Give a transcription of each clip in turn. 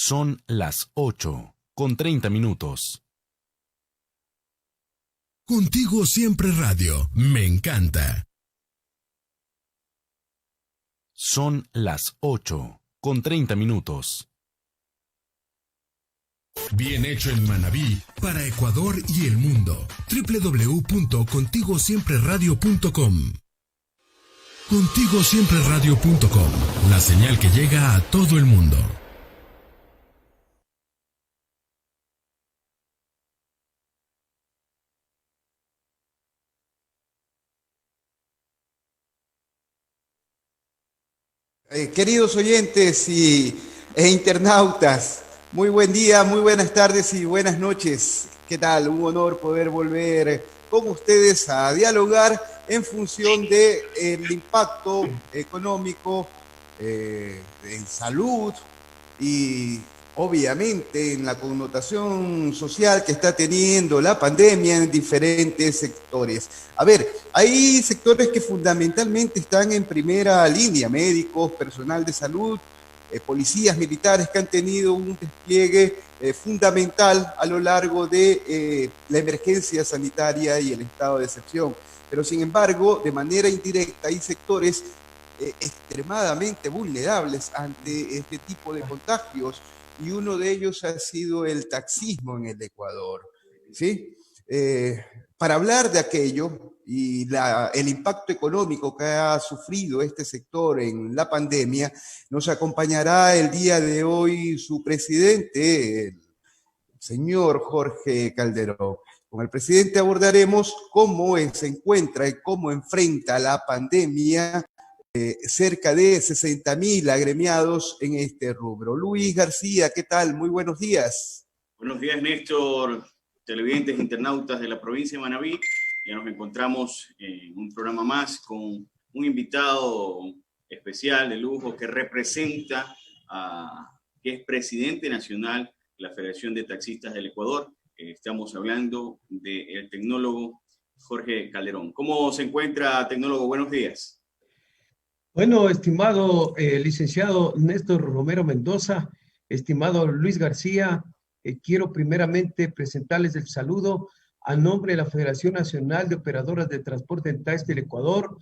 Son las 8:30. Contigo Siempre Radio, me encanta. Son las 8:30. Bien hecho en Manabí, para Ecuador y el mundo. www.contigosiempreradio.com. Contigosiempreradio.com, la señal que llega a todo el mundo. Queridos oyentes e internautas, muy buen día, muy buenas tardes y buenas noches. ¿Qué tal? Un honor poder volver con ustedes a dialogar en función del impacto económico en salud y obviamente en la connotación social que está teniendo la pandemia en diferentes sectores. A ver, hay sectores que fundamentalmente están en primera línea: médicos, personal de salud, policías, militares, que han tenido un despliegue fundamental a lo largo de la emergencia sanitaria y el estado de excepción. Pero sin embargo, de manera indirecta, hay sectores extremadamente vulnerables ante este tipo de contagios, y uno de ellos ha sido el taxismo en el Ecuador, ¿sí? Para hablar de aquello y el impacto económico que ha sufrido este sector en la pandemia, nos acompañará el día de hoy su presidente, el señor Jorge Calderón. Con el presidente abordaremos cómo se encuentra y cómo enfrenta la pandemia cerca de 60.000 agremiados en este rubro. Luis García, ¿qué tal? Muy buenos días. Buenos días, Néstor, televidentes, internautas de la provincia de Manabí. Ya nos encontramos en un programa más con un invitado especial de lujo que representa que es presidente nacional de la Federación de Taxistas del Ecuador. Estamos hablando del tecnólogo Jorge Calderón. ¿Cómo se encuentra, tecnólogo? Buenos días. Bueno, estimado licenciado Néstor Romero Mendoza, estimado Luis García, quiero primeramente presentarles el saludo a nombre de la Federación Nacional de Operadoras de Transporte en Taxi del Ecuador,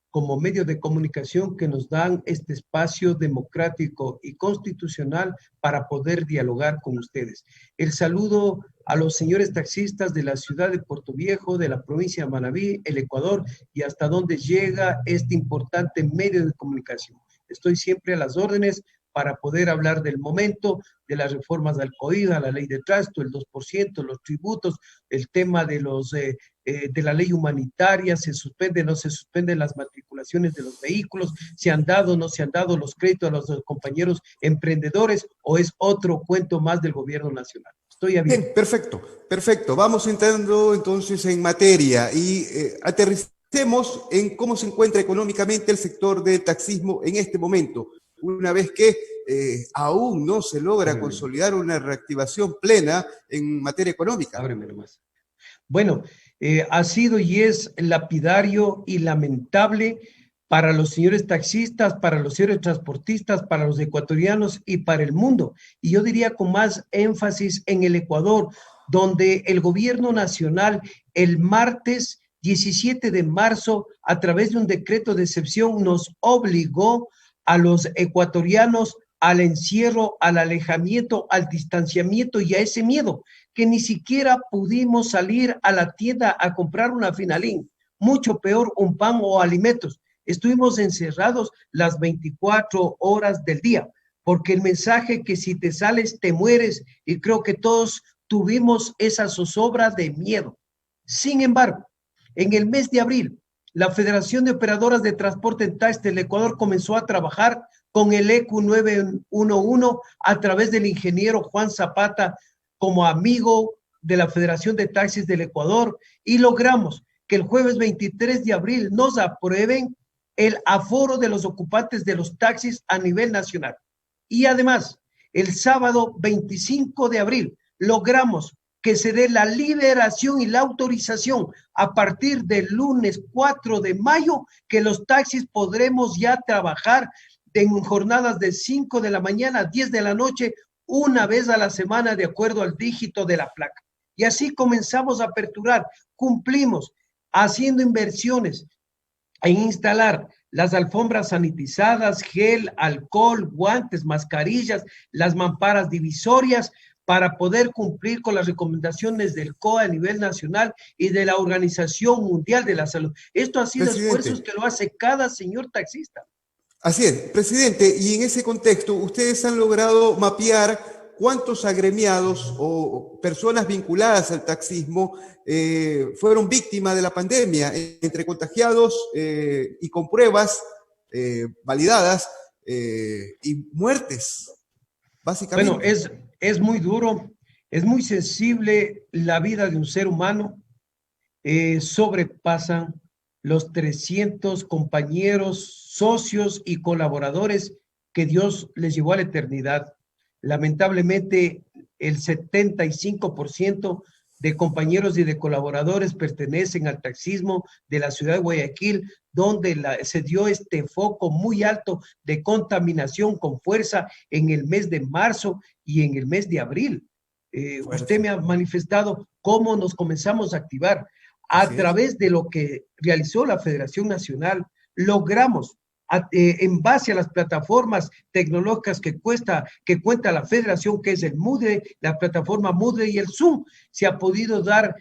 como medio de comunicación que nos dan este espacio democrático y constitucional para poder dialogar con ustedes. El saludo a los señores taxistas de la ciudad de Puerto Viejo, de la provincia de Manabí, el Ecuador, y hasta donde llega este importante medio de comunicación. Estoy siempre a las órdenes para poder hablar del momento, de las reformas al COID, a la ley de tránsito, el 2%, los tributos, el tema de la ley humanitaria, se suspende, no se suspenden las matriculaciones de los vehículos, se han dado, no se han dado los créditos a los compañeros emprendedores, o es otro cuento más del gobierno nacional. Estoy abierto. Bien, perfecto. Vamos entrando entonces en materia y aterricemos en cómo se encuentra económicamente el sector del taxismo en este momento, una vez que aún no se logra consolidar una reactivación plena en materia económica. Ábreme nomás. Bueno, ha sido y es lapidario y lamentable para los señores taxistas, para los señores transportistas, para los ecuatorianos y para el mundo. Y yo diría con más énfasis en el Ecuador, donde el gobierno nacional el martes 17 de marzo, a través de un decreto de excepción, nos obligó a los ecuatorianos al encierro, al alejamiento, al distanciamiento y a ese miedo, que ni siquiera pudimos salir a la tienda a comprar una finalín, mucho peor un pan o alimentos. Estuvimos encerrados las 24 horas del día, porque el mensaje que si te sales te mueres, y creo que todos tuvimos esa zozobra de miedo. Sin embargo, en el mes de abril, la Federación de Operadoras de Transporte en Taxi del Ecuador comenzó a trabajar con el ECU 911 a través del ingeniero Juan Zapata como amigo de la Federación de Taxis del Ecuador, y logramos que el jueves 23 de abril nos aprueben el aforo de los ocupantes de los taxis a nivel nacional. Y además, el sábado 25 de abril logramos que se dé la liberación y la autorización a partir del lunes 4 de mayo, que los taxis podremos ya trabajar en jornadas de 5 de la mañana a 10 de la noche, una vez a la semana de acuerdo al dígito de la placa. Y así comenzamos a aperturar, cumplimos haciendo inversiones en instalar las alfombras sanitizadas, gel, alcohol, guantes, mascarillas, las mamparas divisorias, para poder cumplir con las recomendaciones del COA a nivel nacional y de la Organización Mundial de la Salud. Esto ha sido Presidente, esfuerzos que lo hace cada señor taxista. así es, presidente, y en ese contexto, ustedes han logrado mapear cuántos agremiados o personas vinculadas al taxismo fueron víctimas de la pandemia, entre contagiados y con pruebas validadas y muertes, básicamente. Bueno, es muy duro, es muy sensible la vida de un ser humano. Sobrepasan los 300 compañeros, socios y colaboradores que Dios les llevó a la eternidad. Lamentablemente, el 75% de compañeros y de colaboradores pertenecen al taxismo de la ciudad de Guayaquil, donde se dio este foco muy alto de contaminación con fuerza en el mes de marzo y en el mes de abril. Usted me ha manifestado cómo nos comenzamos a activar. A través de lo que realizó la Federación Nacional, logramos, en base a las plataformas tecnológicas que cuenta la Federación, que es el Moodle, la plataforma Moodle y el Zoom, se ha podido dar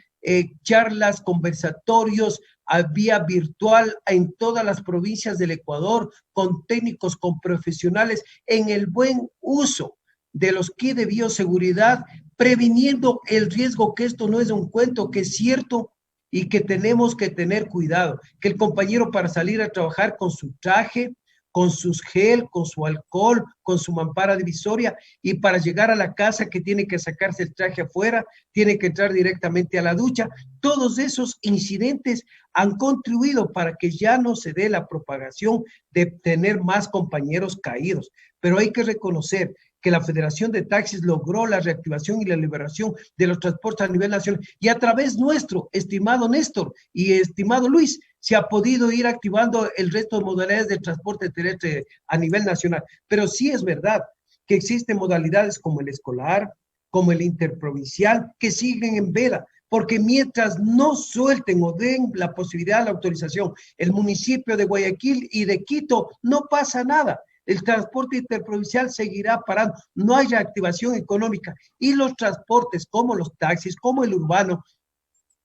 charlas, conversatorios a vía virtual en todas las provincias del Ecuador, con técnicos, con profesionales, en el buen uso de los kits de bioseguridad, previniendo el riesgo, que esto no es un cuento, que es cierto, y que tenemos que tener cuidado, que el compañero para salir a trabajar con su traje, con sus gel, con su alcohol, con su mampara divisoria, y para llegar a la casa que tiene que sacarse el traje afuera, tiene que entrar directamente a la ducha. Todos esos incidentes han contribuido para que ya no se dé la propagación de tener más compañeros caídos, pero hay que reconocer que la Federación de Taxis logró la reactivación y la liberación de los transportes a nivel nacional, y a través nuestro, estimado Néstor y estimado Luis, se ha podido ir activando el resto de modalidades de transporte terrestre a nivel nacional. Pero sí es verdad que existen modalidades como el escolar, como el interprovincial, que siguen en veda, porque mientras no suelten o den la posibilidad, la autorización, el municipio de Guayaquil y de Quito, no pasa nada. El transporte interprovincial seguirá parando, no hay reactivación económica, y los transportes como los taxis, como el urbano,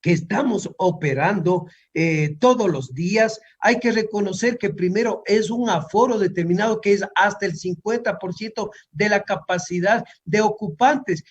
que estamos operando todos los días, hay que reconocer que primero es un aforo determinado que es hasta el 50% de la capacidad de ocupantes,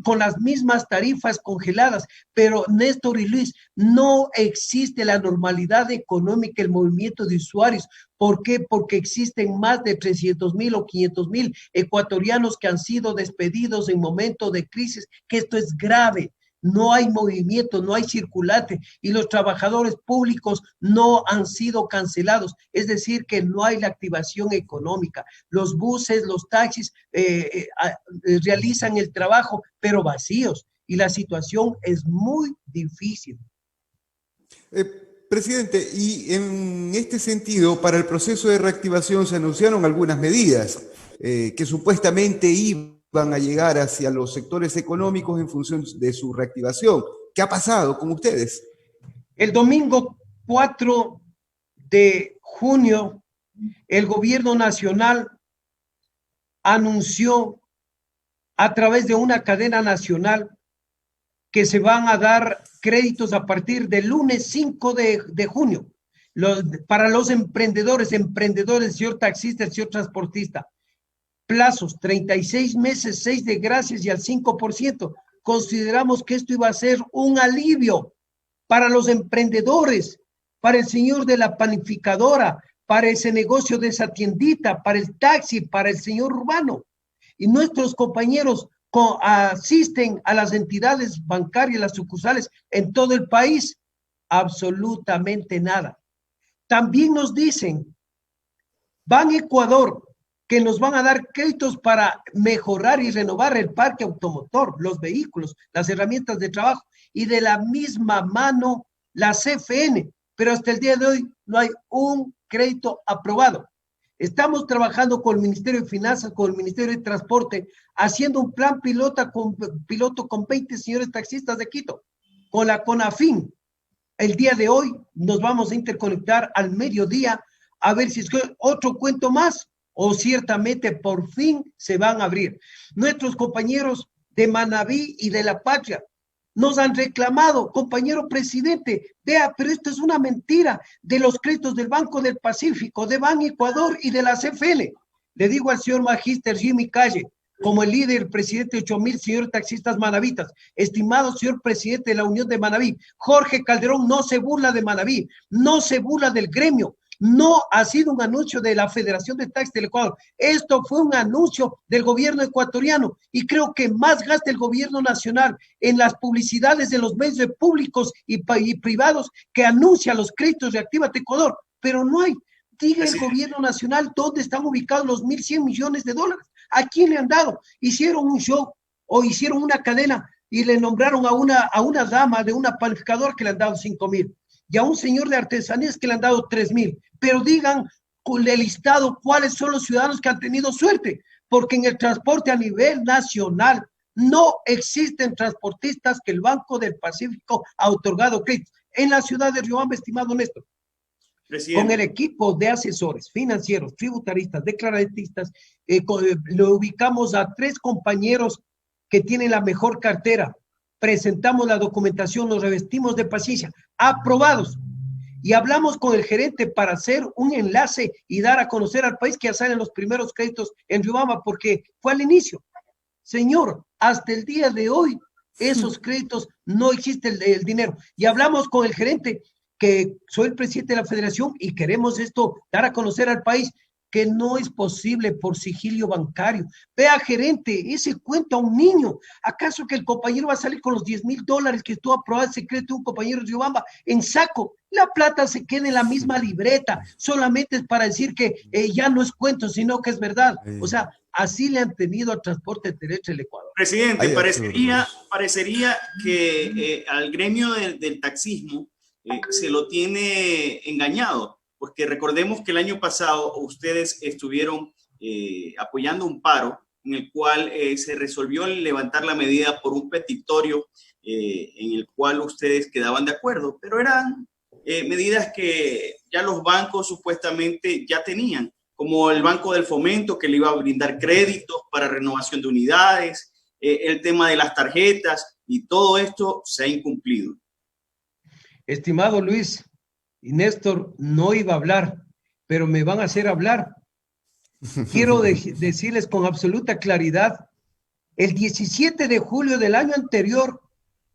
con las mismas tarifas congeladas, pero Néstor y Luis, no existe la normalidad económica, el movimiento de usuarios. ¿Por qué? Porque existen más de 300,000 o 500,000 ecuatorianos que han sido despedidos en momento de crisis, que esto es grave. No hay movimiento, no hay circulante, y los trabajadores públicos no han sido cancelados, es decir, que no hay la activación económica. Los buses, los taxis realizan el trabajo, pero vacíos, y la situación es muy difícil. Presidente, y en este sentido, para el proceso de reactivación se anunciaron algunas medidas que supuestamente iban a llegar hacia los sectores económicos en función de su reactivación. ¿Qué ha pasado con ustedes? El domingo 4 de junio, el gobierno nacional anunció a través de una cadena nacional que se van a dar créditos a partir del lunes 5 de junio para los emprendedores, señor taxista, señor transportista. Plazos, 36 meses, 6 de gracias y al 5%. Consideramos que esto iba a ser un alivio para los emprendedores, para el señor de la panificadora, para ese negocio de esa tiendita, para el taxi, para el señor urbano. Y nuestros compañeros asisten a las entidades bancarias, las sucursales en todo el país, absolutamente nada. También nos dicen, Ban Ecuador, que nos van a dar créditos para mejorar y renovar el parque automotor, los vehículos, las herramientas de trabajo, y de la misma mano la CFN, pero hasta el día de hoy no hay un crédito aprobado. Estamos trabajando con el Ministerio de Finanzas, con el Ministerio de Transporte, haciendo un plan piloto con 20 señores taxistas de Quito, con la CONAFIN. El día de hoy nos vamos a interconectar al mediodía a ver si es que otro cuento más o ciertamente por fin se van a abrir. Nuestros compañeros de Manabí y de La Patria nos han reclamado, compañero presidente, vea, pero esto es una mentira de los créditos del Banco del Pacífico, de Ban Ecuador y de la CFN. Le digo al señor Magíster Jimmy Calle, como el líder, presidente de 8,000 señores taxistas manavitas, estimado señor presidente de la Unión de Manabí, Jorge Calderón no se burla de Manabí, no se burla del gremio, no ha sido un anuncio de la Federación de Taxis del Ecuador, esto fue un anuncio del gobierno ecuatoriano y creo que más gasta el gobierno nacional en las publicidades de los medios públicos y privados que anuncia los créditos de Actívate Ecuador, pero no hay. Diga el gobierno nacional dónde están ubicados los 1.100 millones de dólares, a quién le han dado. Hicieron un show o hicieron una cadena y le nombraron a una dama de una panificadora que le han dado 5,000 y a un señor de artesanías que le han dado 3,000. Pero digan con el listado cuáles son los ciudadanos que han tenido suerte, porque en el transporte a nivel nacional no existen transportistas que el Banco del Pacífico ha otorgado créditos. En la ciudad de Riobamba, estimado Néstor, con el equipo de asesores financieros, tributaristas, declaratistas, lo ubicamos a 3 compañeros que tienen la mejor cartera. Presentamos la documentación, nos revestimos de paciencia, aprobados. Y hablamos con el gerente para hacer un enlace y dar a conocer al país que ya salen los primeros créditos en Riobamba, porque fue al inicio. Señor, hasta el día de hoy, esos créditos no existe el dinero. Y hablamos con el gerente, que soy el presidente de la federación y queremos esto dar a conocer al país, que no es posible por sigilio bancario. Vea, gerente, ese cuento a un niño. ¿Acaso que el compañero va a salir con los $10,000 que tú aprobas ese crédito de un compañero de Riobamba en saco? La plata se queda en la misma libreta, solamente es para decir que ya no es cuento, sino que es verdad. O sea, así le han tenido al transporte terrestre el Ecuador. Presidente, parecería que al gremio del taxismo se lo tiene engañado. Porque recordemos que el año pasado ustedes estuvieron apoyando un paro en el cual se resolvió levantar la medida por un petitorio en el cual ustedes quedaban de acuerdo, pero eran medidas que ya los bancos supuestamente ya tenían, como el Banco del Fomento que le iba a brindar créditos para renovación de unidades, el tema de las tarjetas, y todo esto se ha incumplido. Estimado Luis, y Néstor no iba a hablar, pero me van a hacer hablar. Quiero decirles con absoluta claridad, el 17 de julio del año anterior,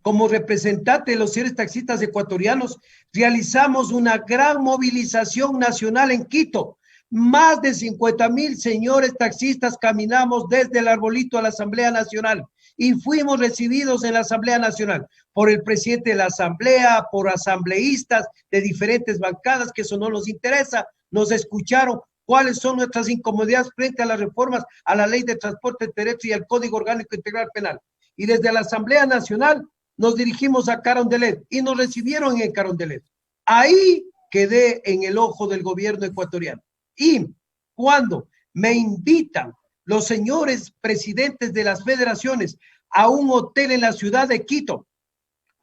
como representante de los señores taxistas ecuatorianos, realizamos una gran movilización nacional en Quito. Más de 50,000 señores taxistas caminamos desde el Arbolito a la Asamblea Nacional y fuimos recibidos en la Asamblea Nacional por el presidente de la Asamblea, por asambleístas de diferentes bancadas, que eso no nos interesa. Nos escucharon cuáles son nuestras incomodidades frente a las reformas a la Ley de Transporte Terrestre y al Código Orgánico Integral Penal. Y desde la Asamblea Nacional nos dirigimos a Carondelet y nos recibieron en Carondelet. Ahí quedé en el ojo del gobierno ecuatoriano. Y cuando me invitan los señores presidentes de las federaciones a un hotel en la ciudad de Quito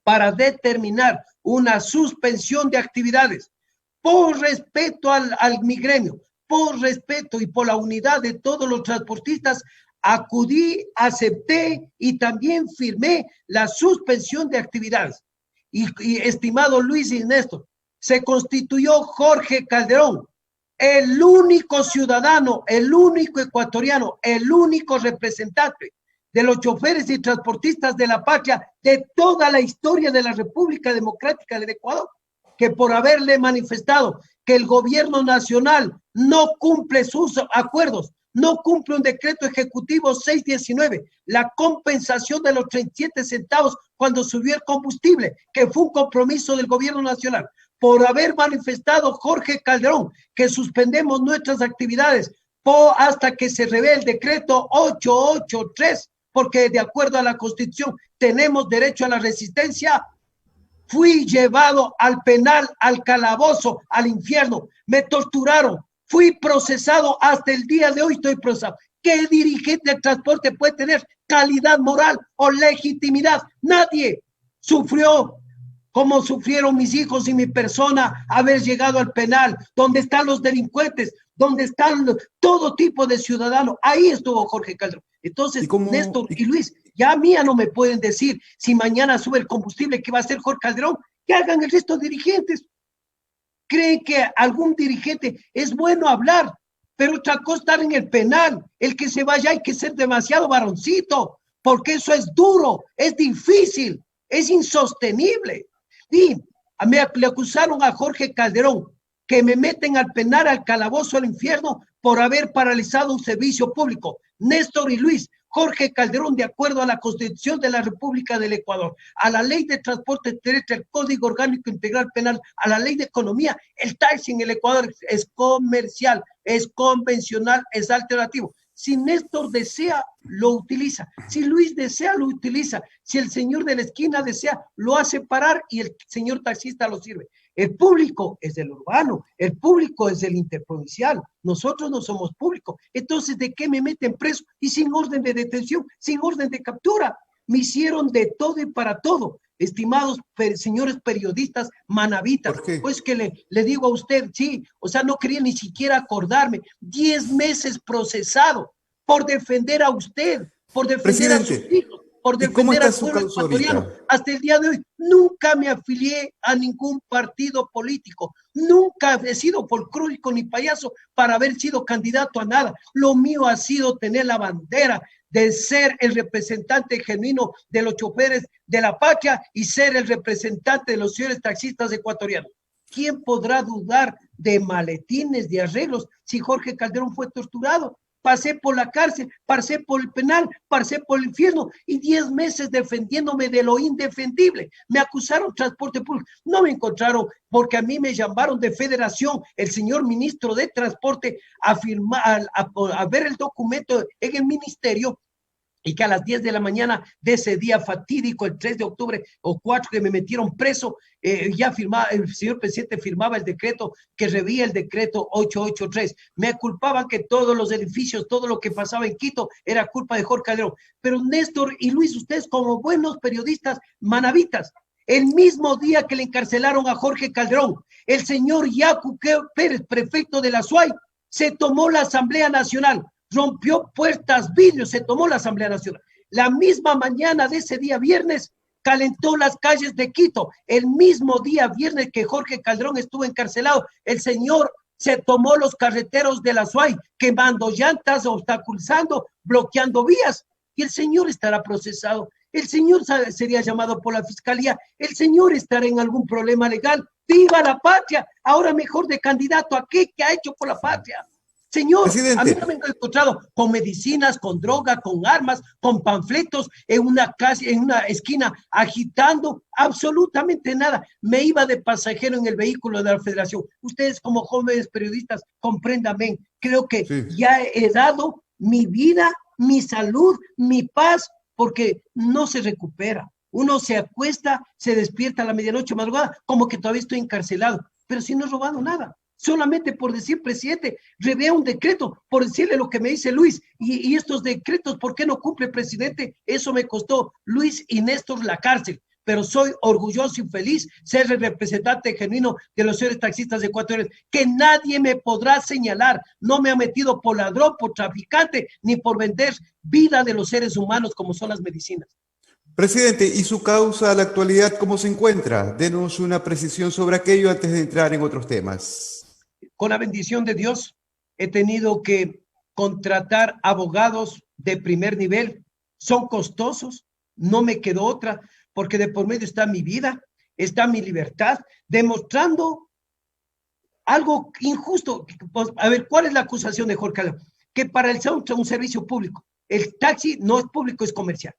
para determinar una suspensión de actividades por respeto al mi gremio, por respeto y por la unidad de todos los transportistas, acudí, acepté y también firmé la suspensión de actividades. Y estimado Luis y Néstor, se constituyó Jorge Calderón, el único ciudadano, el único ecuatoriano, el único representante de los choferes y transportistas de la patria de toda la historia de la República Democrática del Ecuador, que por haberle manifestado que el gobierno nacional no cumple sus acuerdos, no cumple un decreto ejecutivo 619, la compensación de los 37 centavos cuando subió el combustible, que fue un compromiso del gobierno nacional, por haber manifestado Jorge Calderón que suspendemos nuestras actividades hasta que se revele el decreto 883, porque de acuerdo a la Constitución tenemos derecho a la resistencia. Fui llevado al penal, al calabozo, al infierno, me torturaron, Fui procesado, hasta el día de hoy estoy procesado. ¿Qué dirigente de transporte puede tener calidad moral o legitimidad? Nadie sufrió como sufrieron mis hijos y mi persona haber llegado al penal, donde están los delincuentes, donde están todo tipo de ciudadanos. Ahí estuvo Jorge Calderón. Entonces, Néstor y Luis, ya a mí ya no me pueden decir si mañana sube el combustible que va a hacer Jorge Calderón, que hagan el resto de dirigentes. Creen que algún dirigente es bueno hablar, pero otra cosa estar en el penal. El que se vaya hay que ser demasiado varoncito, porque eso es duro, es difícil, es insostenible. Y le acusaron a Jorge Calderón que me meten al penal, al calabozo, al infierno, por haber paralizado un servicio público. Néstor y Luis, Jorge Calderón, de acuerdo a la Constitución de la República del Ecuador, a la Ley de Transporte Terrestre, al Código Orgánico Integral Penal, a la Ley de Economía, el taxi en el Ecuador es comercial, es convencional, es alternativo. Si Néstor desea, lo utiliza. Si Luis desea, lo utiliza. Si el señor de la esquina desea, lo hace parar y el señor taxista lo sirve. El público es del urbano, el público es del interprovincial. Nosotros no somos público. Entonces, ¿de qué me meten preso? Y sin orden de detención, sin orden de captura. Me hicieron de todo y para todo. Estimados señores periodistas manavitas, pues que le digo a usted, sí, o sea, no quería ni siquiera acordarme, 10 meses procesado por defender a usted, por defender a sus hijos, por defender al pueblo ecuatoriano. Hasta el día de hoy, nunca me afilié a ningún partido político, nunca he sido folclórico ni payaso para haber sido candidato a nada. Lo mío ha sido tener la bandera de ser el representante genuino de los choferes de la patria y ser el representante de los señores taxistas ecuatorianos. ¿Quién podrá dudar de maletines, de arreglos, si Jorge Calderón fue torturado? Pasé por la cárcel, pasé por el penal, pasé por el infierno y 10 meses defendiéndome de lo indefendible. Me acusaron transporte público, no me encontraron porque a mí me llamaron de federación el señor ministro de transporte a ver el documento en el ministerio y que a las 10 de la mañana de ese día fatídico, el 3 de octubre o 4 que me metieron preso, ya firmaba, el señor presidente firmaba el decreto que revía el decreto 883. Me culpaban que todos los edificios, todo lo que pasaba en Quito era culpa de Jorge Calderón. Pero Néstor y Luis, ustedes como buenos periodistas manavitas, el mismo día que le encarcelaron a Jorge Calderón, el señor Yacu Pérez, prefecto de la SUAY, se tomó la Asamblea Nacional, rompió puertas, vidrios, se tomó la Asamblea Nacional. La misma mañana de ese día viernes, calentó las calles de Quito. El mismo día viernes que Jorge Calderón estuvo encarcelado, el señor se tomó los carreteros de la SUAY, quemando llantas, obstaculizando, bloqueando vías. Y el señor estará procesado. El señor sería llamado por la fiscalía. El señor estará en algún problema legal. ¡Viva la patria! Ahora mejor de candidato a qué ha hecho por la patria. Señor, presidente, a mí no me he encontrado con medicinas, con droga, con armas, con panfletos en una calle, en una esquina, agitando absolutamente nada. Me iba de pasajero en el vehículo de la Federación. Ustedes como jóvenes periodistas, compréndanme. Creo que ya he dado mi vida, mi salud, mi paz, porque no se recupera. Uno se acuesta, se despierta a la medianoche madrugada, como que todavía estoy encarcelado, pero si no he robado nada. Solamente por decir, presidente, revea un decreto, por decirle lo que me dice Luis, y estos decretos, ¿por qué no cumple, presidente? Eso me costó Luis y Néstor la cárcel, pero soy orgulloso y feliz ser el representante genuino de los señores taxistas ecuatorianos, que nadie me podrá señalar, no me ha metido por ladrón, por traficante, ni por vender vida de los seres humanos como son las medicinas. Presidente, ¿y su causa a la actualidad cómo se encuentra? Denos una precisión sobre aquello antes de entrar en otros temas. Con la bendición de Dios, he tenido que contratar abogados de primer nivel. Son costosos, no me quedó otra, porque de por medio está mi vida, está mi libertad, demostrando algo injusto. Pues, a ver, ¿cuál es la acusación de Jorge Calderón? Que para el un servicio público, el taxi no es público, es comercial.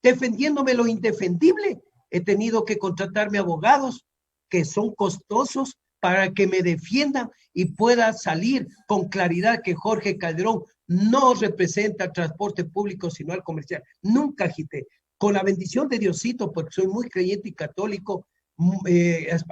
Defendiéndome lo indefendible, he tenido que contratarme abogados que son costosos, para que me defiendan y pueda salir con claridad que Jorge Calderón no representa el transporte público, sino al comercial. Nunca agité. Con la bendición de Diosito, porque soy muy creyente y católico,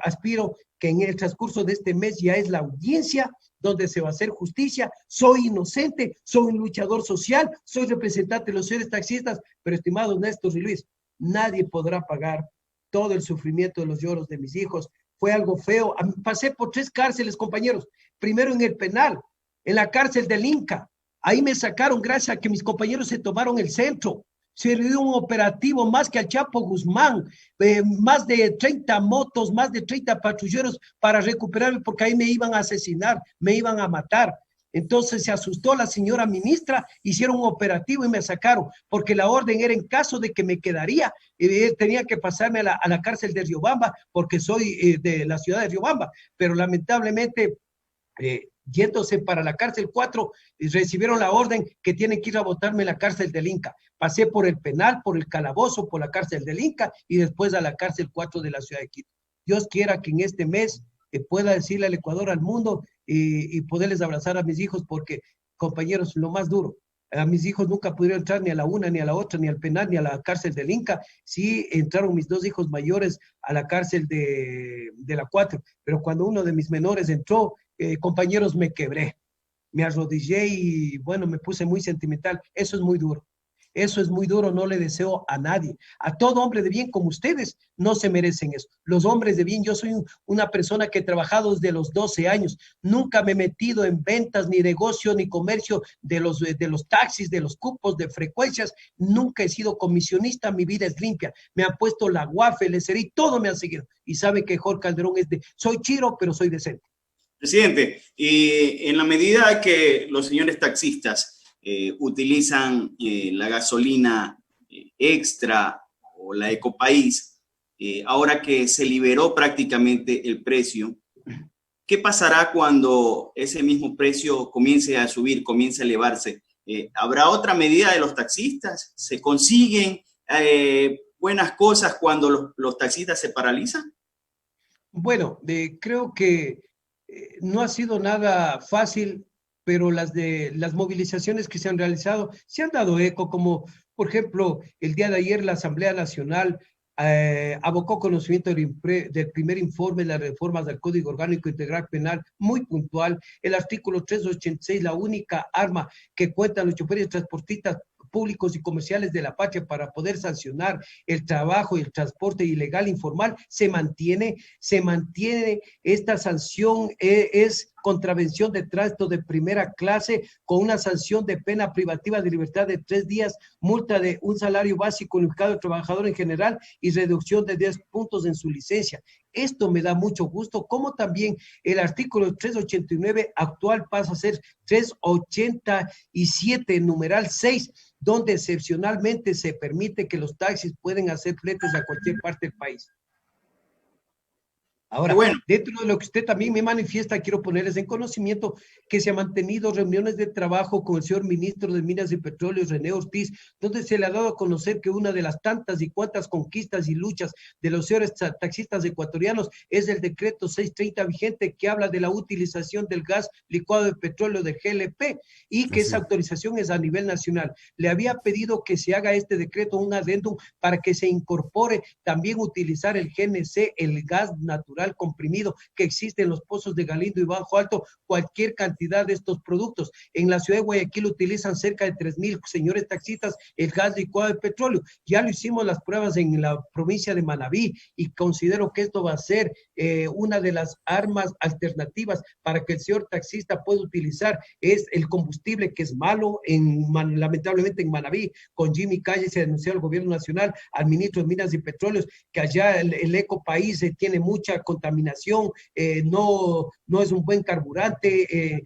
aspiro que en el transcurso de este mes ya es la audiencia donde se va a hacer justicia. Soy inocente, soy un luchador social, soy representante de los señores taxistas, pero estimados Néstor y Luis, nadie podrá pagar todo el sufrimiento de los lloros de mis hijos. Fue algo feo. Pasé por 3 cárceles, compañeros. Primero en el penal, en la cárcel del Inca. Ahí me sacaron gracias a que mis compañeros se tomaron el centro. Se dio un operativo más que al Chapo Guzmán, más de 30 motos, más de 30 patrulleros para recuperarme, porque ahí me iban a asesinar, me iban a matar. Entonces se asustó la señora ministra, hicieron un operativo y me sacaron, porque la orden era en caso de que me quedaría, tenía que pasarme a la cárcel de Riobamba, porque soy de la ciudad de Riobamba, pero lamentablemente yéndose para la cárcel 4, recibieron la orden que tienen que ir a botarme en la cárcel del Inca. Pasé por el penal, por el calabozo, por la cárcel del Inca y después a la cárcel 4 de la ciudad de Quito. Dios quiera que en este mes pueda decirle al Ecuador, al mundo y poderles abrazar a mis hijos, porque, compañeros, lo más duro, a mis hijos nunca pudieron entrar ni a la una, ni a la otra, ni al penal, ni a la cárcel del Inca. Sí entraron mis 2 hijos mayores a la cárcel de la 4, pero cuando uno de mis menores entró, compañeros, me quebré, me arrodillé y bueno, me puse muy sentimental. Eso es muy duro. Eso es muy duro, no le deseo a nadie. A todo hombre de bien como ustedes no se merecen eso. Los hombres de bien, yo soy una persona que he trabajado desde los 12 años. Nunca me he metido en ventas, ni negocio, ni comercio de los taxis, de los cupos, de frecuencias. Nunca he sido comisionista, mi vida es limpia. Me han puesto la guafe, el SRI, todo me ha seguido. Y sabe que Jorge Calderón soy chiro, pero soy decente. Presidente, y en la medida que los señores taxistas utilizan la gasolina extra o la Ecopaís, ahora que se liberó prácticamente el precio, ¿qué pasará cuando ese mismo precio comience a subir, comience a elevarse? ¿Habrá otra medida de los taxistas? ¿Se consiguen buenas cosas cuando los taxistas se paralizan? Bueno, creo que no ha sido nada fácil, pero las movilizaciones que se han realizado se han dado eco, como por ejemplo el día de ayer la Asamblea Nacional abocó conocimiento del primer informe de las reformas del Código Orgánico Integral Penal, muy puntual. El artículo 386, la única arma que cuentan los choferes transportistas públicos y comerciales de la patria para poder sancionar el trabajo y el transporte ilegal informal, se mantiene. Esta sanción es contravención de tránsito de primera clase con una sanción de pena privativa de libertad de 3 días, multa de un salario básico unificado del trabajador en general y reducción de 10 puntos en su licencia. Esto me da mucho gusto, como también el artículo 389 actual pasa a ser 387, numeral 6, donde excepcionalmente se permite que los taxis pueden hacer fletes a cualquier parte del país. Ahora, bueno, dentro de lo que usted también me manifiesta, quiero ponerles en conocimiento que se han mantenido reuniones de trabajo con el señor ministro de Minas y Petróleo, René Ortiz, donde se le ha dado a conocer que una de las tantas y cuantas conquistas y luchas de los señores taxistas ecuatorianos es el decreto 630 vigente, que habla de la utilización del gas licuado de petróleo de GLP y que esa autorización es a nivel nacional. Le había pedido que se haga este decreto un adendum para que se incorpore también utilizar el GNC, el gas natural comprimido que existe en los pozos de Galindo y Bajo Alto, cualquier cantidad de estos productos. En la ciudad de Guayaquil utilizan cerca de 3,000 señores taxistas el gas licuado de petróleo. Ya lo hicimos las pruebas en la provincia de Manabí y considero que esto va a ser una de las armas alternativas para que el señor taxista pueda utilizar. Es el combustible que es malo, lamentablemente en Manabí, con Jimmy Calle se denunció al gobierno nacional, al ministro de Minas y Petróleos, que allá el Ecopaís tiene mucha contaminación, no es un buen carburante,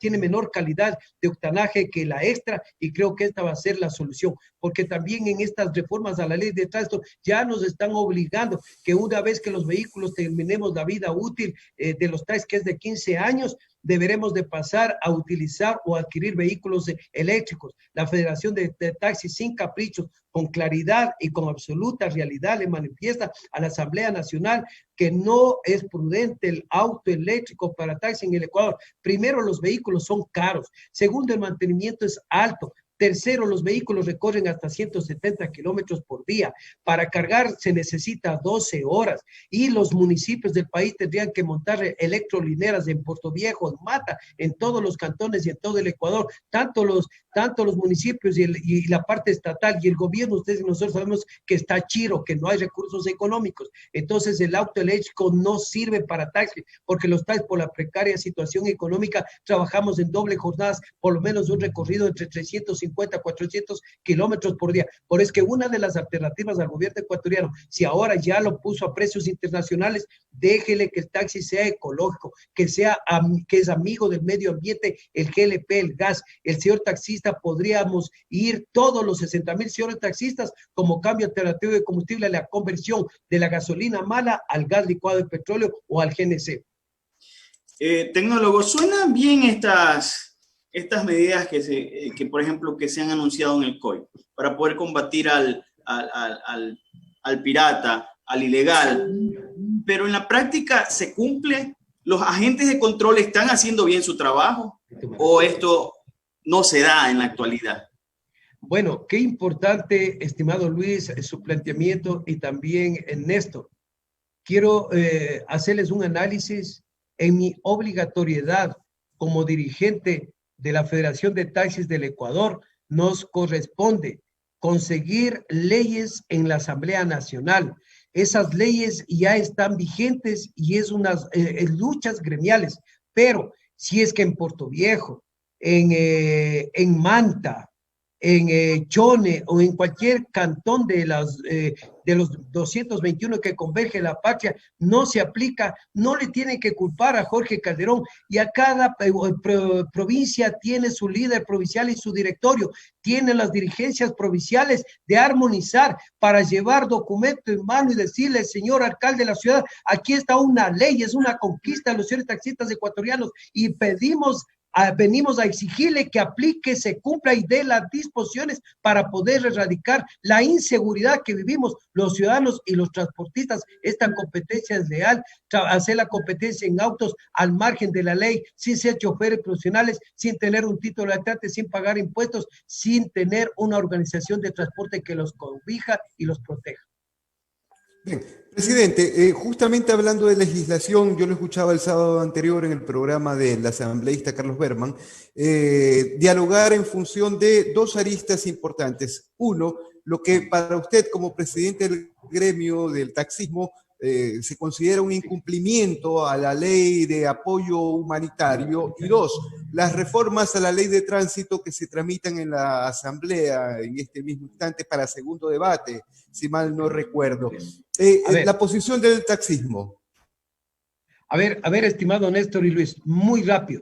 tiene menor calidad de octanaje que la extra, y creo que esta va a ser la solución, porque también en estas reformas a la ley de tránsito ya nos están obligando que una vez que los vehículos terminemos la vida útil de los taxis, que es de 15 años, deberemos de pasar a utilizar o adquirir vehículos eléctricos. La Federación de Taxis, sin caprichos, con claridad y con absoluta realidad, le manifiesta a la Asamblea Nacional que no es prudente el auto eléctrico para taxi en el Ecuador. Primero, los vehículos son caros. Segundo, el mantenimiento es alto. Tercero, los vehículos recorren hasta 170 kilómetros por día. Para cargar se necesita 12 horas y los municipios del país tendrían que montar electrolineras en Puerto Viejo, en Mata, en todos los cantones y en todo el Ecuador, tanto los municipios y la parte estatal y el gobierno. Ustedes y nosotros sabemos que está chiro, que no hay recursos económicos. Entonces el auto eléctrico no sirve para taxi, porque los taxis, por la precaria situación económica, trabajamos en doble jornadas, por lo menos un recorrido entre 350 a 400 kilómetros por día. Por eso que una de las alternativas al gobierno ecuatoriano, si ahora ya lo puso a precios internacionales, déjele que el taxi sea ecológico, que es amigo del medio ambiente, el GLP, el gas. El señor taxista, podríamos ir todos los 60,000 señores taxistas como cambio alternativo de combustible a la conversión de la gasolina mala al gas licuado de petróleo o al GNC. Tecnólogo, ¿suenan bien estas medidas que, por ejemplo, que se han anunciado en el COI para poder combatir al pirata, al ilegal? Pero en la práctica, ¿se cumple? ¿Los agentes de control están haciendo bien su trabajo? ¿O esto no se da en la actualidad? Bueno, qué importante, estimado Luis, su planteamiento, y también Néstor. Quiero hacerles un análisis. En mi obligatoriedad como dirigente de la Federación de Taxis del Ecuador, nos corresponde conseguir leyes en la Asamblea Nacional. Esas leyes ya están vigentes y es unas luchas gremiales, pero si es que en Puerto Viejo, en Manta, en Chone o en cualquier cantón de los 221 que converge la patria, no se aplica, no le tienen que culpar a Jorge Calderón, y a cada provincia tiene su líder provincial y su directorio, tienen las dirigencias provinciales de armonizar para llevar documento en mano y decirle, señor alcalde de la ciudad, aquí está una ley, es una conquista de los señores taxistas ecuatorianos, y venimos a exigirle que aplique, se cumpla y dé las disposiciones para poder erradicar la inseguridad que vivimos los ciudadanos y los transportistas. Esta competencia es leal, hacer la competencia en autos al margen de la ley, sin ser choferes profesionales, sin tener un título de trate, sin pagar impuestos, sin tener una organización de transporte que los cobija y los proteja. Bien, presidente, justamente hablando de legislación, yo lo escuchaba el sábado anterior en el programa del asambleísta Carlos Berman, dialogar en función de dos aristas importantes. Uno, lo que para usted como presidente del gremio del taxismo se considera un incumplimiento a la ley de apoyo humanitario, y dos, las reformas a la ley de tránsito que se tramitan en la asamblea en este mismo instante para segundo debate, si mal no recuerdo. La posición del taxismo. A ver, estimado Néstor y Luis, muy rápido.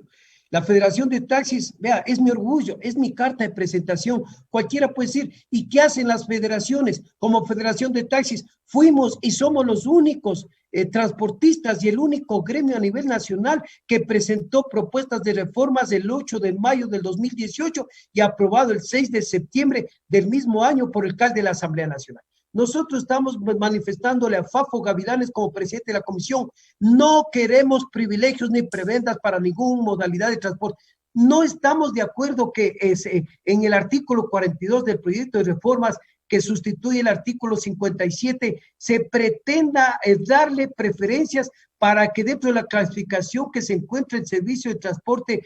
La Federación de Taxis, vea, es mi orgullo, es mi carta de presentación. Cualquiera puede decir, ¿y qué hacen las federaciones? Como Federación de Taxis, fuimos y somos los únicos transportistas y el único gremio a nivel nacional que presentó propuestas de reformas el 8 de mayo del 2018 y aprobado el 6 de septiembre del mismo año por el alcalde de la Asamblea Nacional. Nosotros estamos manifestándole a Fafo Gavilanes como presidente de la comisión, no queremos privilegios ni prebendas para ninguna modalidad de transporte. No estamos de acuerdo que en el artículo 42 del proyecto de reformas que sustituye el artículo 57 se pretenda darle preferencias para que dentro de la clasificación que se encuentra el servicio de transporte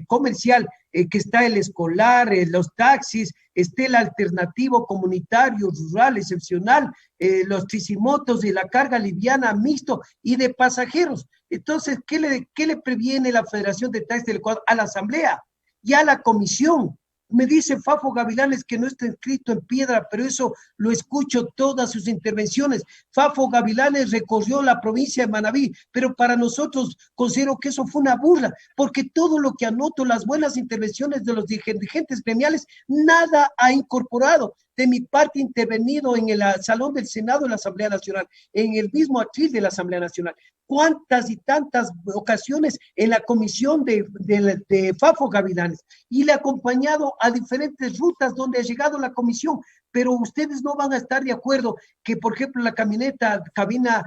comercial, que está el escolar, los taxis, esté el alternativo comunitario, rural, excepcional, los tricimotos y la carga liviana, mixto y de pasajeros. Entonces, ¿qué le previene la Federación de Taxis del Ecuador a la Asamblea y a la Comisión? Me dice Fafo Gavilanes que no está escrito en piedra, pero eso lo escucho todas sus intervenciones. Fafo Gavilanes recorrió la provincia de Manabí, pero para nosotros considero que eso fue una burla, porque todo lo que anoto, las buenas intervenciones de los dirigentes gremiales, nada ha incorporado. De mi parte, intervenido en el Salón del Senado de la Asamblea Nacional, en el mismo atril de la Asamblea Nacional. Cuántas y tantas ocasiones en la comisión de Fafo Gavilanes, y le he acompañado a diferentes rutas donde ha llegado la comisión. pero ustedes no van a estar de acuerdo que, por ejemplo, la camioneta, cabina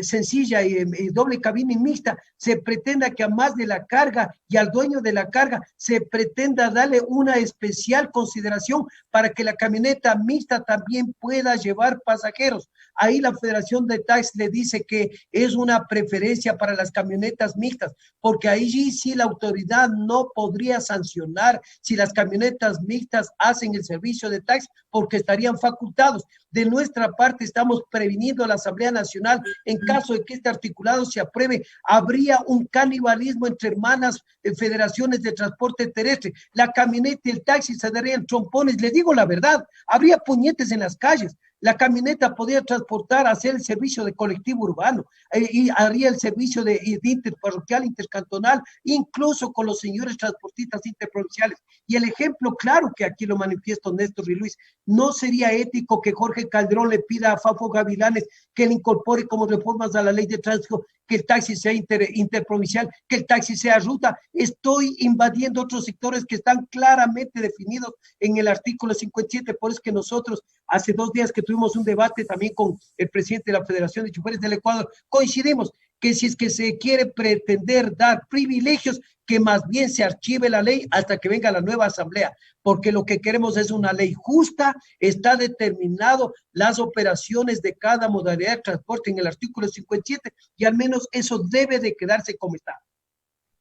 sencilla y doble cabina y mixta, se pretenda que a más de la carga y al dueño de la carga se pretenda darle una especial consideración para que la camioneta mixta también pueda llevar pasajeros. Ahí la Federación de Taxis le dice que es una preferencia para las camionetas mixtas, porque ahí sí la autoridad no podría sancionar si las camionetas mixtas hacen el servicio de taxi, porque estarían facultados. De nuestra parte estamos previniendo a la Asamblea Nacional, en caso de que este articulado se apruebe, habría un canibalismo entre hermanas federaciones de transporte terrestre. La camioneta y el taxi se darían trompones, le digo la verdad, habría puñetes en las calles. La camioneta podría transportar, hacer el servicio de colectivo urbano y haría el servicio de interparroquial, intercantonal, incluso con los señores transportistas interprovinciales. Y el ejemplo claro que aquí lo manifiesto Néstor y Luis, no sería ético que Jorge Calderón le pida a Fafo Gavilanes que le incorpore como reformas a la ley de tránsito, que el taxi sea interprovincial, que el taxi sea ruta. Estoy invadiendo otros sectores que están claramente definidos en el artículo 57, por eso que nosotros hace 2 días que tuvimos un debate también con el presidente de la Federación de Choferes del Ecuador, coincidimos que si es que se quiere pretender dar privilegios, que más bien se archive la ley hasta que venga la nueva asamblea, porque lo que queremos es una ley justa, está determinado las operaciones de cada modalidad de transporte en el artículo 57 y al menos eso debe de quedarse como está.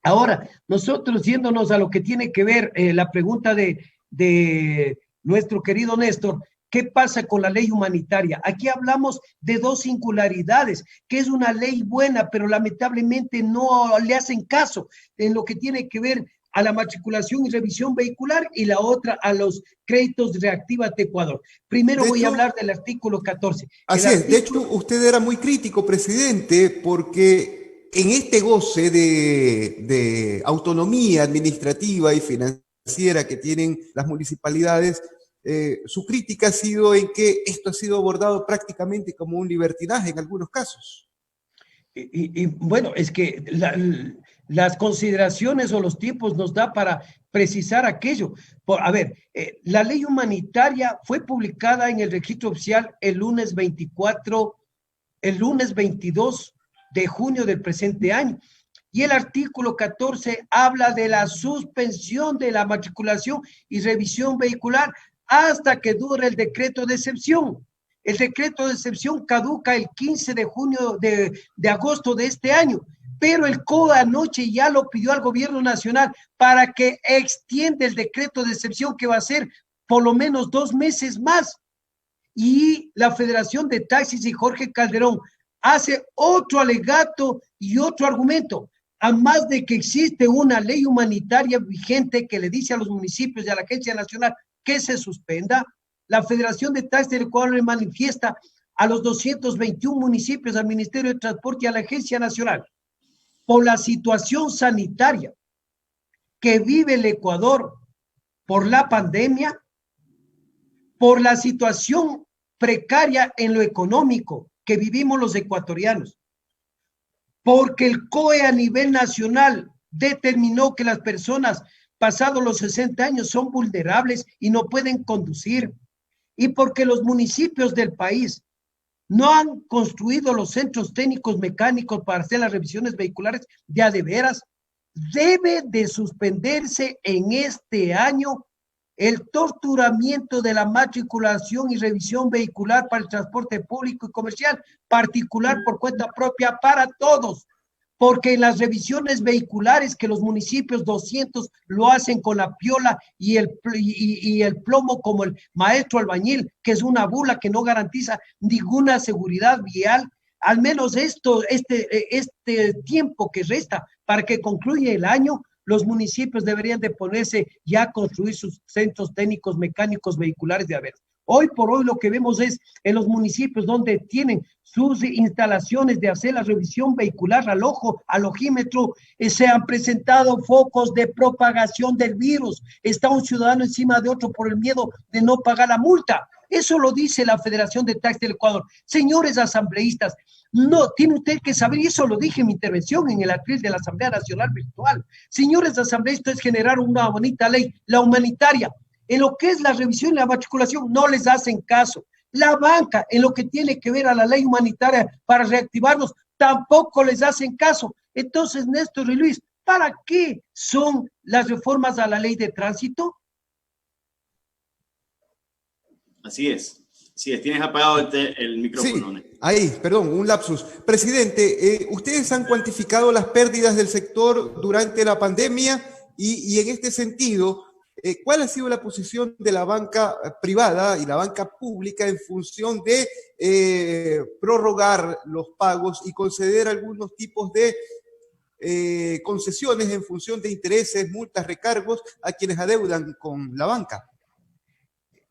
Ahora, nosotros yéndonos a lo que tiene que ver la pregunta de nuestro querido Néstor, ¿qué pasa con la ley humanitaria? Aquí hablamos de 2 singularidades, que es una ley buena, pero lamentablemente no le hacen caso en lo que tiene que ver a la matriculación y revisión vehicular y la otra a los créditos de Reactívate Ecuador. Primero voy a hablar del artículo 14. Así es, de hecho usted era muy crítico, presidente, porque en este goce de autonomía administrativa y financiera que tienen las municipalidades, su crítica ha sido en que esto ha sido abordado prácticamente como un libertinaje en algunos casos. Y bueno, es que las consideraciones o los tiempos nos da para precisar aquello. La ley humanitaria fue publicada en el registro oficial el lunes 22 de junio del presente año. Y el artículo 14 habla de la suspensión de la matriculación y revisión vehicular hasta que dure el decreto de excepción. El decreto de excepción caduca el 15 de junio de agosto de este año, pero el COA anoche ya lo pidió al gobierno nacional para que extienda el decreto de excepción, que va a ser por lo menos 2 meses más. Y la Federación de Taxis y Jorge Calderón hace otro alegato y otro argumento. Además de que existe una ley humanitaria vigente que le dice a los municipios y a la Agencia Nacional que se suspenda, la Federación de Taxis del Ecuador le manifiesta a los 221 municipios, al Ministerio de Transporte y a la Agencia Nacional, por la situación sanitaria que vive el Ecuador, por la pandemia, por la situación precaria en lo económico que vivimos los ecuatorianos, porque el COE a nivel nacional determinó que las personas pasados los 60 años son vulnerables y no pueden conducir, y porque los municipios del país no han construido los centros técnicos mecánicos para hacer las revisiones vehiculares de a de veras, debe de suspenderse en este año el torturamiento de la matriculación y revisión vehicular para el transporte público y comercial, particular por cuenta propia para todos, porque en las revisiones vehiculares que los municipios 200 lo hacen con la piola y el plomo como el maestro albañil, que es una bula que no garantiza ninguna seguridad vial, al menos este tiempo que resta para que concluya el año, los municipios deberían de ponerse ya a construir sus centros técnicos mecánicos vehiculares de a veras. Hoy por hoy lo que vemos es en los municipios donde tienen sus instalaciones de hacer la revisión vehicular al ojo, al ojímetro, se han presentado focos de propagación del virus. Está un ciudadano encima de otro por el miedo de no pagar la multa. Eso lo dice la Federación de Taxis del Ecuador. Señores asambleístas, no, tiene usted que saber, y eso lo dije en mi intervención en el atril de la Asamblea Nacional Virtual. Señores asambleístas, es generar una bonita ley, la humanitaria. en lo que es la revisión y la matriculación, no les hacen caso. La banca, en lo que tiene que ver a la ley humanitaria para reactivarnos, tampoco les hacen caso. Entonces, Néstor y Luis, ¿para qué son las reformas a la ley de tránsito? Así es. Sí, tienes apagado el micrófono. Sí, ahí, perdón, un lapsus. Presidente, ustedes han cuantificado las pérdidas del sector durante la pandemia y en este sentido, ¿cuál ha sido la posición de la banca privada y la banca pública en función de prorrogar los pagos y conceder algunos tipos de concesiones en función de intereses, multas, recargos a quienes adeudan con la banca?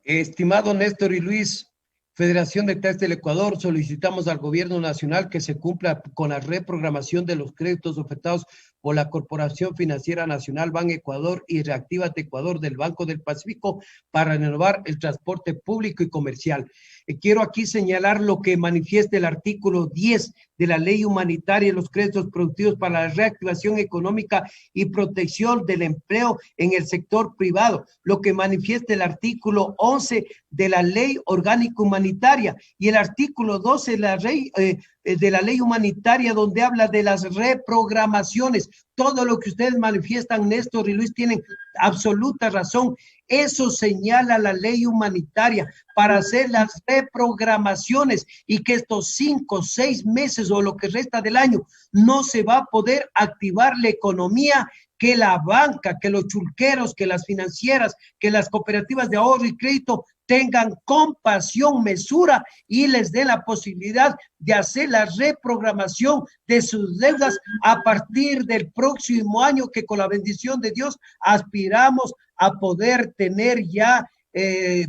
Estimado Néstor y Luis, Federación de Taxis del Ecuador, solicitamos al Gobierno Nacional que se cumpla con la reprogramación de los créditos ofertados por la Corporación Financiera Nacional, Ban Ecuador y Reactívate Ecuador del Banco del Pacífico para renovar el transporte público y comercial. Quiero aquí señalar lo que manifiesta el artículo 10 de la Ley Humanitaria y los créditos productivos para la reactivación económica y protección del empleo en el sector privado, lo que manifiesta el artículo 11 de la Ley Orgánica Humanitaria y el artículo 12 de la ley humanitaria, donde habla de las reprogramaciones. Todo lo que ustedes manifiestan, Néstor y Luis, tienen absoluta razón. Eso señala la ley humanitaria para hacer las reprogramaciones y que estos 5, 6 meses o lo que resta del año no se va a poder activar la economía, que la banca, que los chulqueros, que las financieras, que las cooperativas de ahorro y crédito tengan compasión, mesura y les dé la posibilidad de hacer la reprogramación de sus deudas a partir del próximo año, que con la bendición de Dios aspiramos a poder tener ya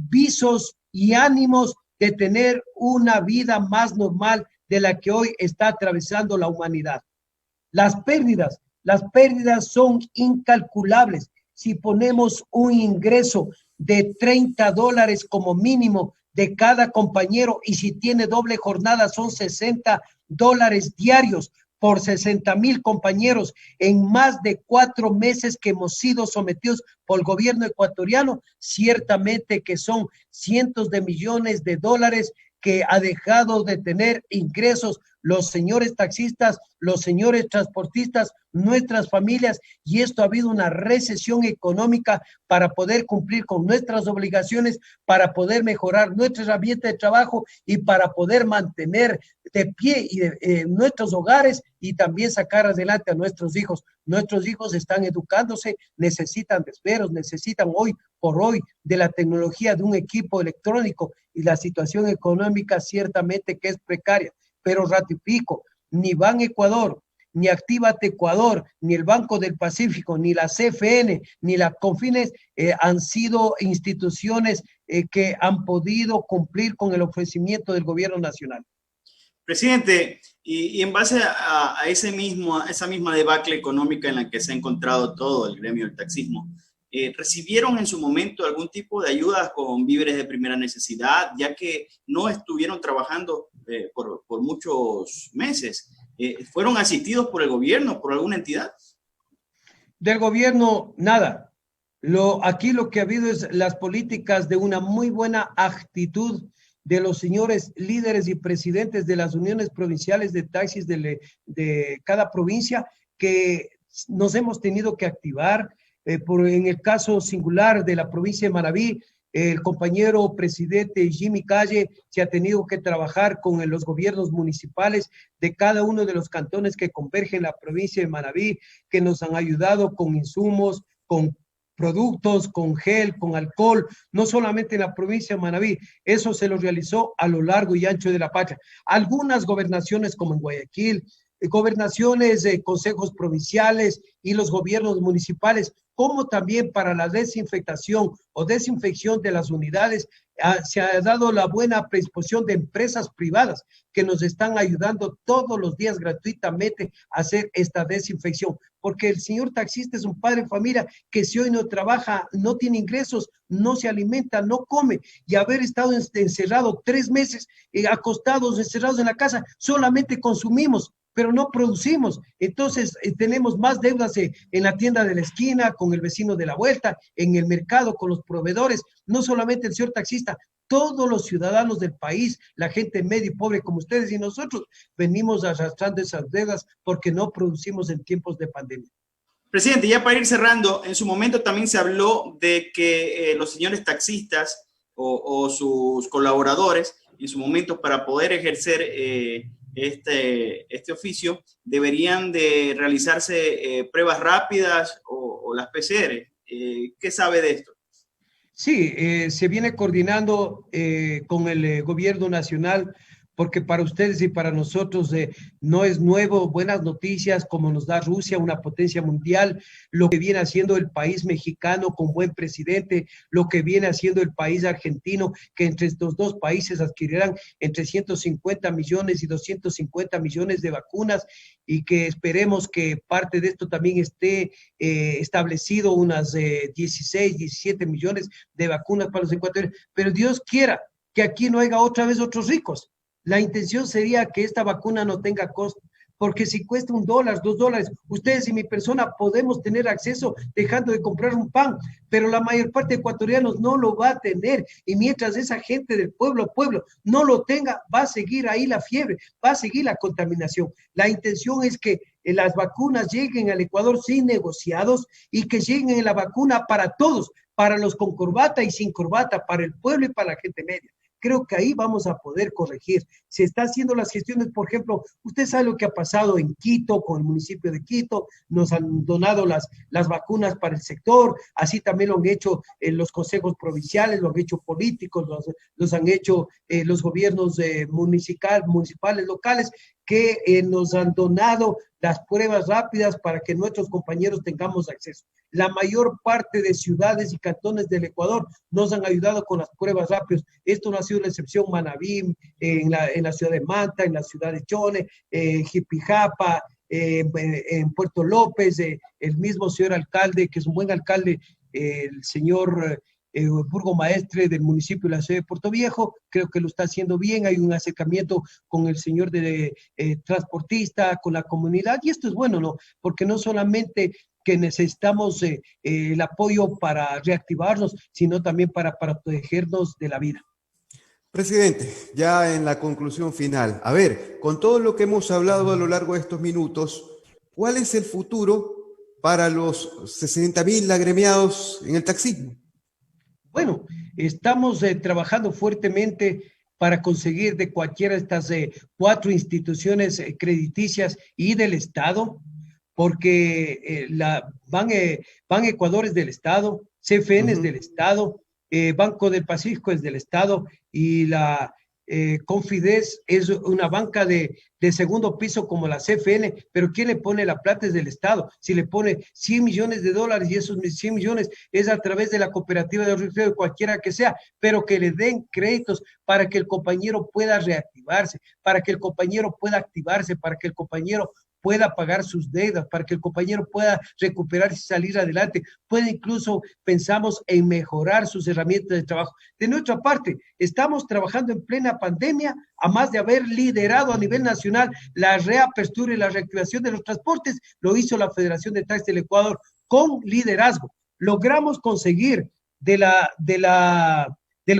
visos y ánimos de tener una vida más normal de la que hoy está atravesando la humanidad. Las pérdidas son incalculables. Si ponemos un ingreso de $30 como mínimo de cada compañero y si tiene doble jornada son $60 diarios por 60,000 compañeros en más de 4 meses que hemos sido sometidos por el gobierno ecuatoriano, ciertamente que son cientos de millones de dólares que ha dejado de tener ingresos los señores taxistas, los señores transportistas, nuestras familias, y esto ha habido una recesión económica para poder cumplir con nuestras obligaciones, para poder mejorar nuestra herramienta de trabajo y para poder mantener de pie nuestros hogares y también sacar adelante a nuestros hijos. Nuestros hijos están educándose, necesitan de esmeros, necesitan hoy por hoy de la tecnología, de un equipo electrónico, y la situación económica ciertamente que es precaria. Pero ratifico, ni Ban Ecuador, ni Actívate Ecuador, ni el Banco del Pacífico, ni la CFN, ni la Confines han sido instituciones que han podido cumplir con el ofrecimiento del gobierno nacional. Presidente, y en base a esa misma debacle económica en la que se ha encontrado todo el gremio del taxismo, ¿recibieron en su momento algún tipo de ayudas con víveres de primera necesidad, ya que no estuvieron trabajando por muchos meses? ¿Fueron asistidos por el gobierno, por alguna entidad? Del gobierno, nada. Aquí lo que ha habido es las políticas de una muy buena actitud de los señores líderes y presidentes de las uniones provinciales de taxis de cada provincia, que nos hemos tenido que activar. En el caso singular de la provincia de Manabí, el compañero presidente Jimmy Calle se ha tenido que trabajar con los gobiernos municipales de cada uno de los cantones que convergen en la provincia de Manabí, que nos han ayudado con insumos, con productos, con gel, con alcohol, no solamente en la provincia de Manabí, eso se lo realizó a lo largo y ancho de la patria. Algunas gobernaciones como en Guayaquil, gobernaciones, consejos provinciales y los gobiernos municipales, como también para la desinfectación o desinfección de las unidades, se ha dado la buena predisposición de empresas privadas que nos están ayudando todos los días gratuitamente a hacer esta desinfección, porque el señor taxista es un padre de familia que si hoy no trabaja, no tiene ingresos, no se alimenta, no come, y haber estado encerrado 3 meses, acostados, encerrados en la casa, solamente consumimos. pero no producimos. Entonces, tenemos más deudas en la tienda de la esquina, con el vecino de la vuelta, en el mercado, con los proveedores, no solamente el señor taxista, todos los ciudadanos del país, la gente media y pobre como ustedes y nosotros, venimos arrastrando esas deudas porque no producimos en tiempos de pandemia. Presidente, ya para ir cerrando, en su momento también se habló de que los señores taxistas o sus colaboradores, en su momento para poder ejercer este oficio, deberían de realizarse pruebas rápidas o las PCR. ¿Qué sabe de esto? Sí, se viene coordinando con el gobierno nacional, porque para ustedes y para nosotros no es nuevo, buenas noticias como nos da Rusia, una potencia mundial, lo que viene haciendo el país mexicano con buen presidente, lo que viene haciendo el país argentino, que entre estos dos países adquirirán entre 150 millones y 250 millones de vacunas, y que esperemos que parte de esto también esté establecido unas 16, 17 millones de vacunas para los ecuatorianos, pero Dios quiera que aquí no haya otra vez otros ricos. La intención sería que esta vacuna no tenga costo, porque si cuesta $1, $2, ustedes y mi persona podemos tener acceso dejando de comprar un pan, pero la mayor parte de ecuatorianos no lo va a tener, y mientras esa gente del pueblo no lo tenga, va a seguir ahí la fiebre, va a seguir la contaminación. La intención es que las vacunas lleguen al Ecuador sin negociados y que lleguen la vacuna para todos, para los con corbata y sin corbata, para el pueblo y para la gente media. Creo que ahí vamos a poder corregir. Se está haciendo las gestiones, por ejemplo, usted sabe lo que ha pasado en Quito, con el municipio de Quito, nos han donado las vacunas para el sector, así también lo han hecho los consejos provinciales, lo han hecho políticos, los han hecho los gobiernos municipales, locales, que nos han donado las pruebas rápidas para que nuestros compañeros tengamos acceso. La mayor parte de ciudades y cantones del Ecuador nos han ayudado con las pruebas rápidas. Esto no ha sido la excepción. Manabí, en la ciudad de Manta, en la ciudad de Chone, Jipijapa, en Puerto López, el mismo señor alcalde, que es un buen alcalde, el señor burgomaestre del municipio de la ciudad de Puerto Viejo, creo que lo está haciendo bien. Hay un acercamiento con el señor transportista, con la comunidad, y esto es bueno, ¿no? Porque no solamente que necesitamos el apoyo para reactivarnos, sino también para protegernos de la vida. Presidente, ya en la conclusión final, a ver, con todo lo que hemos hablado a lo largo de estos minutos, ¿cuál es el futuro para los 60.000 agremiados en el taxismo? Bueno, estamos trabajando fuertemente para conseguir de cualquiera de estas 4 instituciones crediticias y del Estado, porque Ban Ecuador es del Estado, CFN es del Estado, Banco del Pacífico es del Estado, y la Confides es una banca de segundo piso como la CFN, pero ¿quién le pone la plata? Es del Estado. Si le pone $100 millones y esos 100 millones es a través de la cooperativa de ahorro, cualquiera que sea, pero que le den créditos para que el compañero pueda reactivarse, para que el compañero pueda activarse, para que el compañero pueda pagar sus deudas, para que el compañero pueda recuperarse y salir adelante, puede incluso, pensamos en mejorar sus herramientas de trabajo. De nuestra parte, estamos trabajando en plena pandemia, a más de haber liderado a nivel nacional la reapertura y la reactivación de los transportes, lo hizo la Federación de Taxis del Ecuador con liderazgo. Logramos conseguir del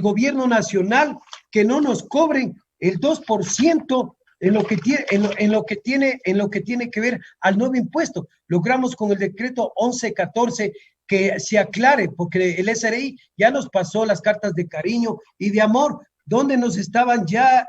gobierno nacional que no nos cobren el 2% en lo que tiene que ver al nuevo impuesto. Logramos con el decreto 1114 que se aclare, porque el SRI ya nos pasó las cartas de cariño y de amor, donde nos estaban ya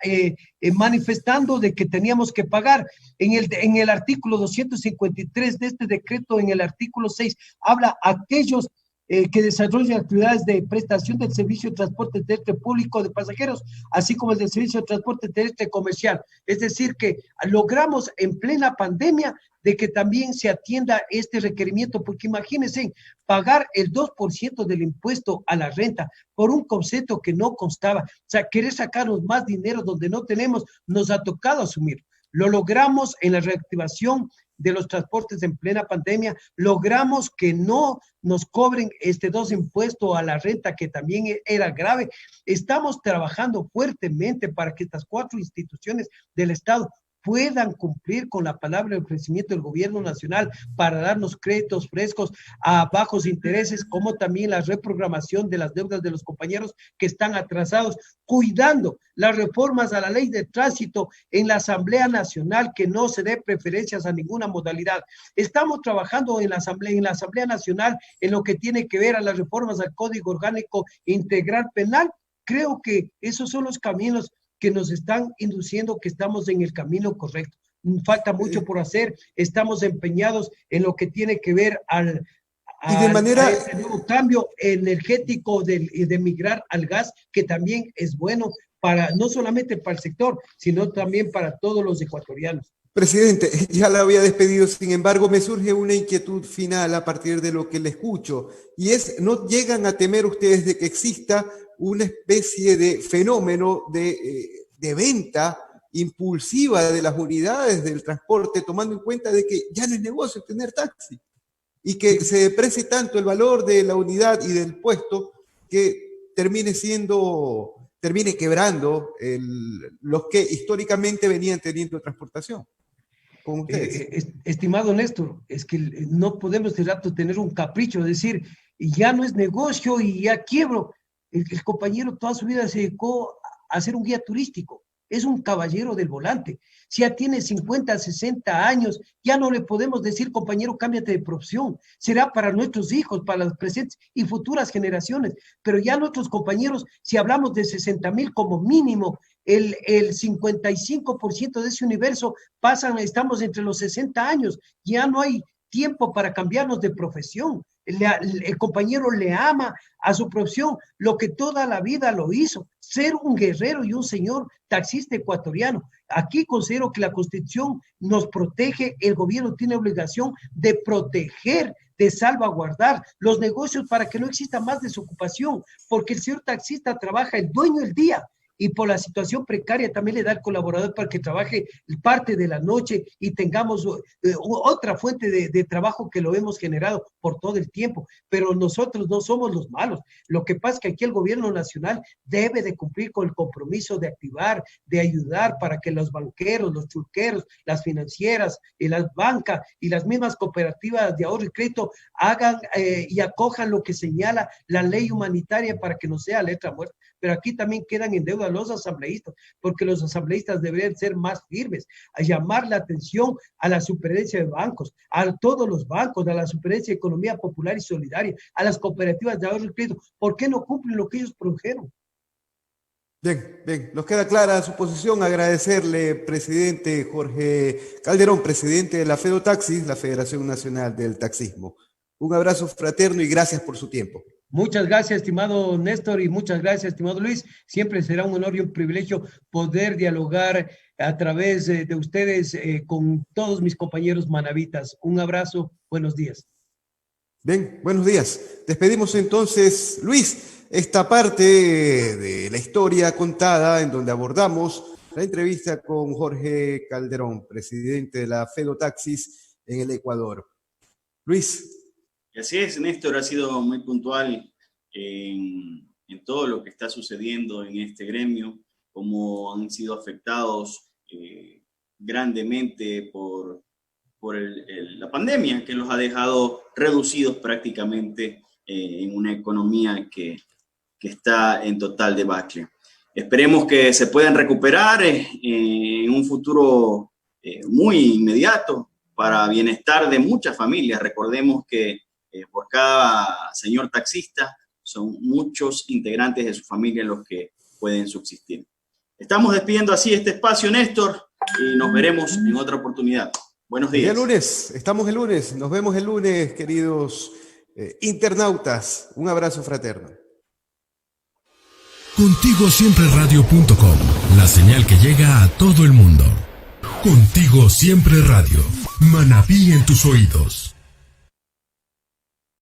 manifestando de que teníamos que pagar. En el artículo 253 de este decreto, en el artículo 6, habla aquellos que desarrollan actividades de prestación del servicio de transporte terrestre público de pasajeros, así como el del servicio de transporte terrestre comercial. Es decir, que logramos en plena pandemia de que también se atienda este requerimiento, porque imagínense, pagar el 2% del impuesto a la renta por un concepto que no constaba, o sea, querer sacarnos más dinero donde no tenemos, nos ha tocado asumir. Lo logramos en la reactivación de los transportes en plena pandemia, logramos que no nos cobren este 2 impuesto a la renta, que también era grave. Estamos trabajando fuertemente para que estas 4 instituciones del Estado puedan cumplir con la palabra de ofrecimiento del gobierno nacional para darnos créditos frescos a bajos intereses, como también la reprogramación de las deudas de los compañeros que están atrasados, cuidando las reformas a la ley de tránsito en la Asamblea Nacional, que no se dé preferencias a ninguna modalidad. Estamos trabajando en la Asamblea Nacional en lo que tiene que ver a las reformas al Código Orgánico Integral Penal. Creo que esos son los caminos que nos están induciendo que estamos en el camino correcto. Falta mucho por hacer, estamos empeñados en lo que tiene que ver a este nuevo cambio energético de migrar al gas, que también es bueno para no solamente para el sector, sino también para todos los ecuatorianos. Presidente, ya la había despedido, sin embargo, me surge una inquietud final a partir de lo que le escucho, y es, ¿no llegan a temer ustedes de que exista una especie de fenómeno de venta impulsiva de las unidades del transporte, tomando en cuenta de que ya no es negocio tener taxi, y que se deprecie tanto el valor de la unidad y del puesto que termine quebrando los que históricamente venían teniendo transportación? Con ustedes. Estimado Néstor, es que no podemos de rato tener un capricho, decir, ya no es negocio y ya quiebro. El compañero toda su vida se dedicó a ser un guía turístico, es un caballero del volante. Si ya tiene 50, 60 años, ya no le podemos decir, compañero, cámbiate de profesión. Será para nuestros hijos, para las presentes y futuras generaciones. Pero ya nuestros compañeros, si hablamos de 60,000 como mínimo, el 55% de ese universo estamos entre los 60 años. Ya no hay tiempo para cambiarnos de profesión. El compañero le ama a su profesión, lo que toda la vida lo hizo, ser un guerrero y un señor taxista ecuatoriano. Aquí considero que la Constitución nos protege, el gobierno tiene obligación de proteger, de salvaguardar los negocios para que no exista más desocupación, porque el señor taxista trabaja el dueño el día, y por la situación precaria también le da al colaborador para que trabaje parte de la noche y tengamos otra fuente de trabajo que lo hemos generado por todo el tiempo. Pero nosotros no somos los malos. Lo que pasa es que aquí el gobierno nacional debe de cumplir con el compromiso de activar, de ayudar para que los banqueros, los chulqueros, las financieras y las bancas y las mismas cooperativas de ahorro y crédito hagan y acojan lo que señala la ley humanitaria para que no sea letra muerta. Pero aquí también quedan en deuda los asambleístas, porque los asambleístas deberían ser más firmes, a llamar la atención a la superintendencia de bancos, a todos los bancos, a la superintendencia de economía popular y solidaria, a las cooperativas de ahorro y crédito. ¿Por qué no cumplen lo que ellos produjeron? Bien, nos queda clara su posición. Agradecerle, presidente Jorge Calderón, presidente de la FEDOTAXIS, la Federación Nacional del Taxismo. Un abrazo fraterno y gracias por su tiempo. Muchas gracias, estimado Néstor, y muchas gracias, estimado Luis. Siempre será un honor y un privilegio poder dialogar a través de ustedes con todos mis compañeros manavitas. Un abrazo, buenos días. Bien, buenos días. Despedimos entonces, Luis, esta parte de la historia contada en donde abordamos la entrevista con Jorge Calderón, presidente de la FEDOTAXIS en el Ecuador. Luis. Así es, Néstor, ha sido muy puntual en todo lo que está sucediendo en este gremio, cómo han sido afectados grandemente por la pandemia, que los ha dejado reducidos prácticamente en una economía que está en total debacle. Esperemos que se puedan recuperar en un futuro muy inmediato para bienestar de muchas familias. Recordemos que por cada señor taxista son muchos integrantes de su familia los que pueden subsistir. Estamos despidiendo así este espacio, Néstor, y nos veremos en otra oportunidad. Buenos días. El lunes, estamos el lunes, nos vemos el lunes, queridos internautas. Un abrazo fraterno. Contigo siempre radio.com, la señal que llega a todo el mundo. Contigo siempre radio, Manabí en tus oídos.